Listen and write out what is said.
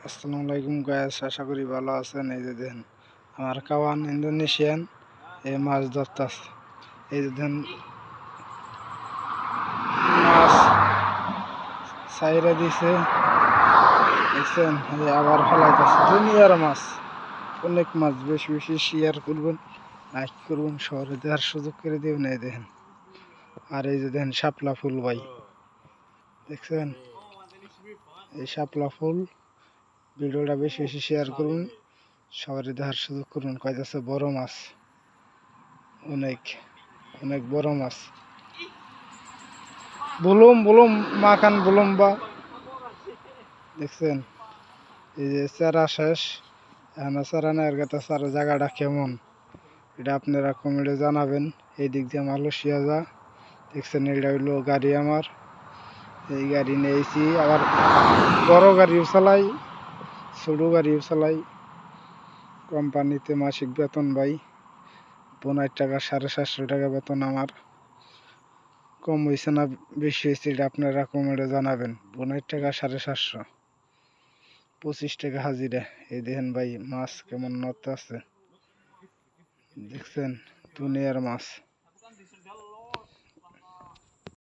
আসসালামু আলাইকুম গাইস, আশা করি ভালো আছেন। এই যে দেখেন আমার কাওয়ান ইন্দোনেশিয়ান এই মাছ ধরতেছে। এই যে দেখেন মাছ সাইরা দিছে, দেখছেন? এই আবার ফেলাইতেছে দুনিয়ার মাছ, অনেক মাছ। বেশি বেশি শেয়ার করবেন, লাইক করবেন, শহরে দেওয়ার সুযোগ করে দেবেন। এই দেখেন, আর এই যে দেখেন শাপলা ফুল ভাই, দেখছেন? এই শাপলা ফুল ভিডিওটা বেশি বেশি শেয়ার করুন, সবারই দেখার সুযোগ করুন। কইতাছে বড় মাছ, অনেক অনেক বড় মাছ। বুলুম বুলুম মাখান বুলুম বা, দেখছেন? এই যে চারা শেষ, এখন চারা না এর কাছে চারা জায়গাটা কেমন এটা আপনারা কমেন্টে জানাবেন। এই দিক দিয়ে মালয়েশিয়া যা, দেখছেন? এটা হইলো গাড়ি আমার, এই গাড়ি নিয়েছি। আবার বড় গাড়িও চালাই, ছোট গাড়িও চালাই। কোম্পানিতে মাসিক বেতন ভাই 15 টাকা, 750 টাকা বেতন আমার। কম হয়েছে না বেশি হয়েছে এটা আপনারা কমেন্টে জানাবেন। 15 টাকা, 750, 25 টাকা হাজিরা। এই দেখেন ভাই মাছ কেমন নড়তে আছে, দেখছেন? দুনিয়ার মাছ।